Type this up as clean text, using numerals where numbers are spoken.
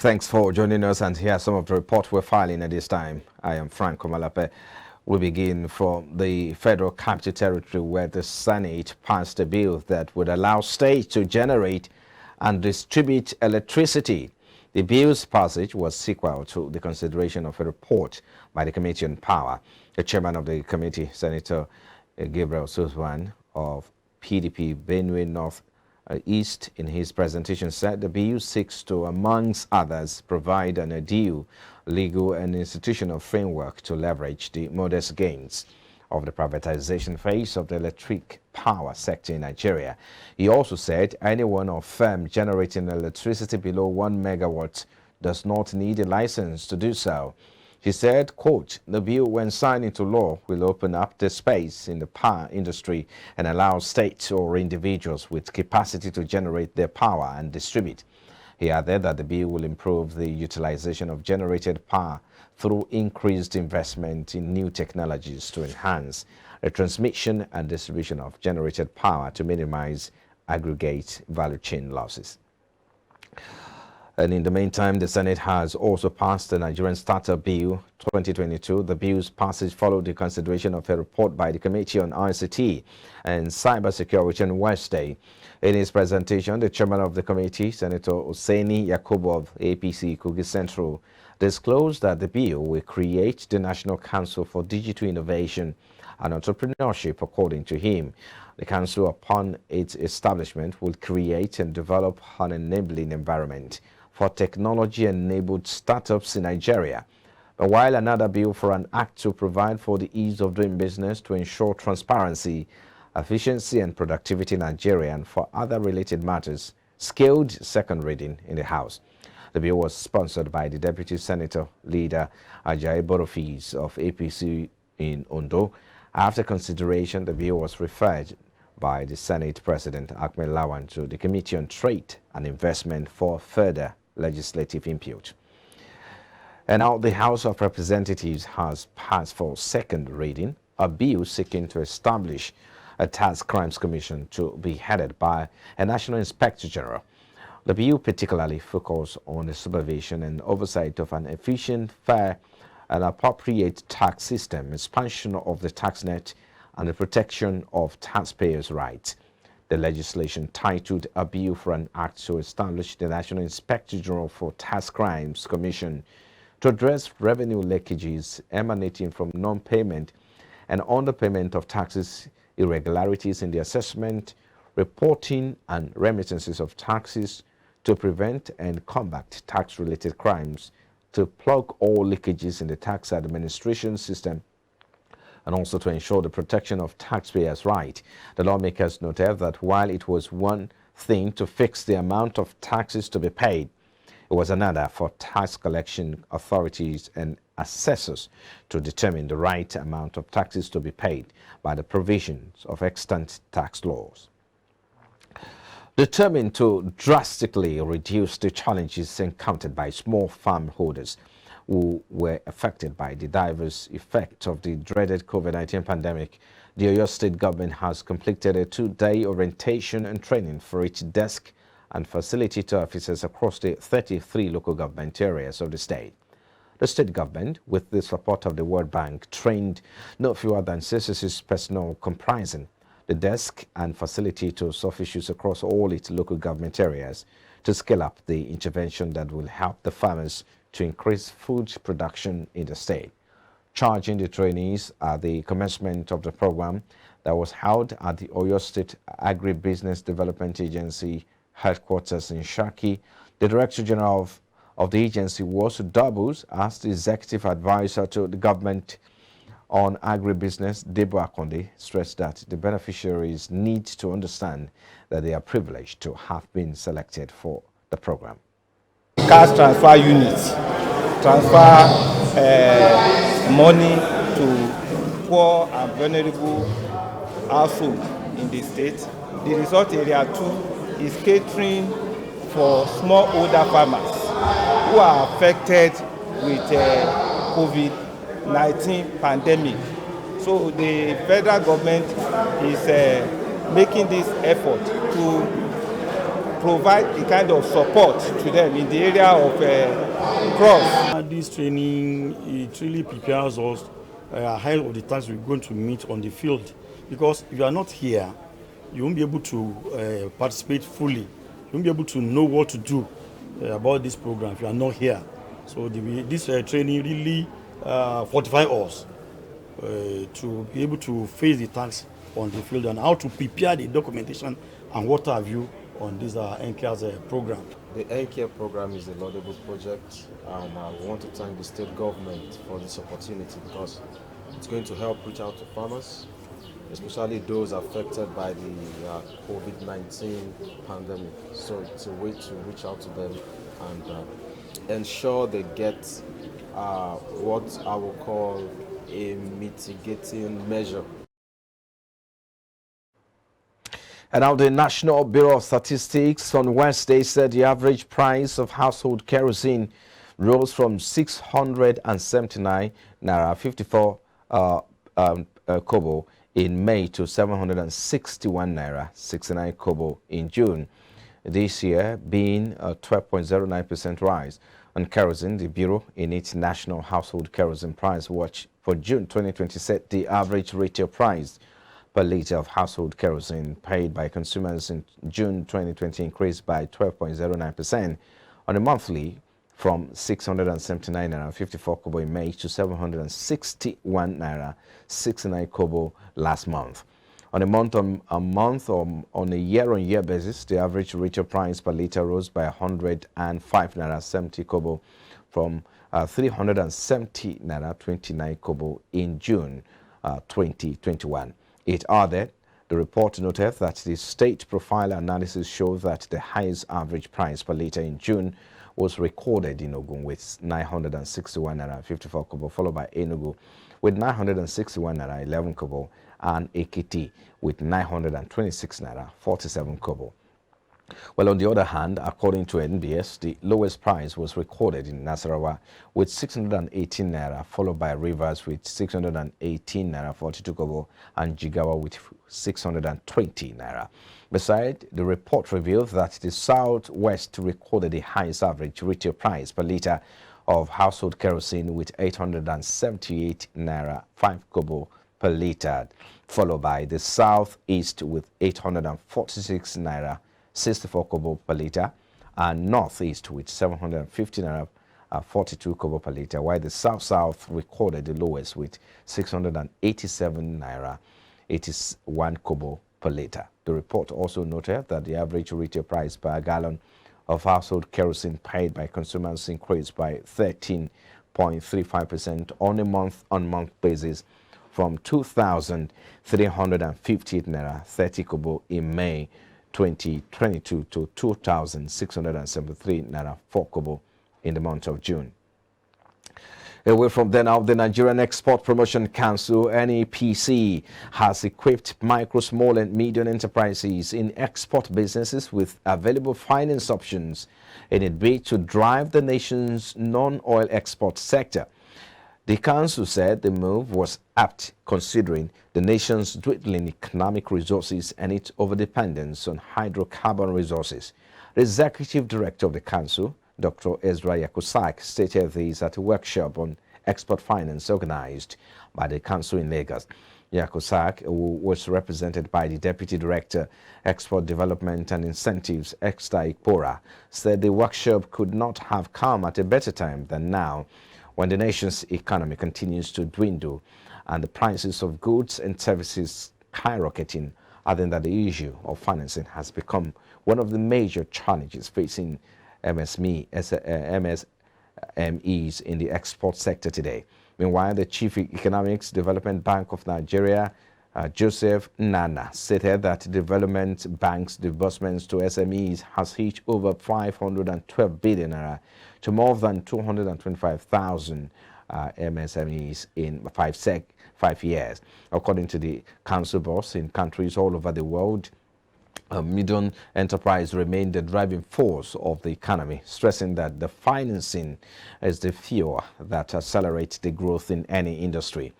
Thanks for joining us, and here are some of the reports we're filing at this time. I am Frank Komalape. We begin from the Federal Capital Territory, where the Senate passed a bill that would allow states to generate and distribute electricity. The bill's passage was sequel to the consideration of a report by the Committee on Power. The chairman of the committee, Senator Gabriel Suzwan of PDP Benue North East, in his presentation said the bill seeks to, amongst others, provide an ideal legal and institutional framework to leverage the modest gains of the privatization phase of the electric power sector in Nigeria. He also said anyone or firm generating electricity below 1 megawatt does not need a license to do so. He said, quote, "The bill, when signed into law, will open up the space in the power industry and allow states or individuals with capacity to generate their power and distribute." He added that the bill will improve the utilization of generated power through increased investment in new technologies to enhance the transmission and distribution of generated power to minimize aggregate value chain losses. And in the meantime, the Senate has also passed the Nigerian Startup Bill 2022. The bill's passage followed the consideration of a report by the Committee on ICT and Cybersecurity on Wednesday. In his presentation, the chairman of the committee, Senator Hussaini Yakubu of APC Kogi Central, disclosed that the bill will create the National Council for Digital Innovation and Entrepreneurship. According to him, the council, upon its establishment, will create and develop an enabling environment for technology-enabled startups in Nigeria. But while another bill for an act to provide for the ease of doing business to ensure transparency, efficiency and productivity in Nigeria and for other related matters scaled second reading in the House. The bill was sponsored by the Deputy Senator Leader Ajayi Borofis of APC in Ondo. After consideration, the bill was referred by the Senate President Ahmed Lawan to the Committee on Trade and Investment for further legislative input. And now the House of Representatives has passed for second reading a bill seeking to establish a Tax Crimes Commission to be headed by a National Inspector General. The bill particularly focuses on the supervision and oversight of an efficient, fair and appropriate tax system, expansion of the tax net, and the protection of taxpayers' rights. The legislation, titled "A Bill for an Act to Establish the National Inspector General for Tax Crimes Commission to address revenue leakages emanating from non-payment and underpayment of taxes, irregularities in the assessment, reporting and remittances of taxes, to prevent and combat tax-related crimes, to plug all leakages in the tax administration system, and also to ensure the protection of taxpayers' rights." The lawmakers noted that while it was one thing to fix the amount of taxes to be paid, it was another for tax collection authorities and assessors to determine the right amount of taxes to be paid by the provisions of extant tax laws. Determined to drastically reduce the challenges encountered by small farm holders who were affected by the diverse effects of the dreaded COVID-19 pandemic, the Oyo State government has completed a 2-day orientation and training for its desk and facilitator officers across the 33 local government areas of the state. The state government, with the support of the World Bank, trained no fewer than 66 personnel comprising the desk and facilitators officials across all its local government areas to scale up the intervention that will help the farmers to increase food production in the state. Charging the trainees at the commencement of the program that was held at the Oyo State Agribusiness Development Agency headquarters in Shaki, the Director General of the agency was doubles as the executive advisor to the government on agribusiness. Debo Akonde stressed that the beneficiaries need to understand that they are privileged to have been selected for the program. Cash transfer units transfer money to poor and vulnerable households in the state. The result area 2 is catering for smallholder farmers who are affected with COVID-19 pandemic. So the federal government is making this effort to provide a kind of support to them in the area of cross. This training, it really prepares us ahead of the times we're going to meet on the field, because if you are not here, you won't be able to participate fully. You won't be able to know what to do about this program if you are not here. So this training really fortifies us to be able to face the tasks on the field and how to prepare the documentation and what have you on this NCAR's program. The NCAR program is a laudable project, and I want to thank the state government for this opportunity, because it's going to help reach out to farmers, especially those affected by the COVID-19 pandemic. So it's a way to reach out to them and ensure they get what I will call a mitigating measure. And now the National Bureau of Statistics on Wednesday said the average price of household kerosene rose from 679 naira 54 kobo in May to 761 naira 69 kobo in June. This year being a 12.09% rise on kerosene. The Bureau, in its National Household Kerosene Price Watch for June 2020, said the average retail price per litre of household kerosene paid by consumers in June 2020 increased by 12.09% on a monthly, from 679 naira 54 kobo in May to 761 naira 69 kobo last month. On a month-on-month or on a year-on-year basis, the average retail price per litre rose by 105 naira 70 kobo from 370 naira 29 kobo in June 2021. It added, the report noted that the state profile analysis shows that the highest average price per litre in June was recorded in Ogun with 961 naira 54 kobo, followed by Enugu with 961 naira 11 kobo and Ekiti with 926 naira 47 kobo. Well, on the other hand, according to NBS, the lowest price was recorded in Nasarawa with 618 naira, followed by Rivers with 618 naira 42 kobo and Jigawa with 620 naira. Besides, the report revealed that the Southwest recorded the highest average retail price per litre of household kerosene with 878 naira 5 kobo per litre, followed by the Southeast with 846 naira 64 kobo per litre and Northeast with 750 naira 42 kobo per litre, while the South recorded the lowest with 687 naira 81 kobo per litre. The report also noted that the average retail price per gallon of household kerosene paid by consumers increased by 13.35% on a month-on-month basis, from 2,358 naira 30 kobo in May 2022 to 2,673 naira 4 kobo in the month of June. Away from there now, the Nigerian Export Promotion Council, NEPC, has equipped micro, small and medium enterprises in export businesses with available finance options in a bid to drive the nation's non-oil export sector. The council said the move was apt considering the nation's dwindling economic resources and its overdependence on hydrocarbon resources. The executive director of the council, Dr. Ezra Yakusak, stated this at a workshop on export finance organized by the council in Lagos. Yakusak, who was represented by the Deputy Director, Export Development and Incentives, Exta Ikpora, said the workshop could not have come at a better time than now, when the nation's economy continues to dwindle and the prices of goods and services skyrocketing, adding that the issue of financing has become one of the major challenges facing MSMEs in the export sector today. Meanwhile, the Chief Economics Development Bank of Nigeria, Joseph Nana, stated that Development Bank's disbursements to SMEs has hit over 512 billion naira to more than 225,000 MSMEs in 5 years. According to the council boss, in countries all over the world, medium enterprise remain the driving force of the economy, stressing that the financing is the fuel that accelerates the growth in any industry.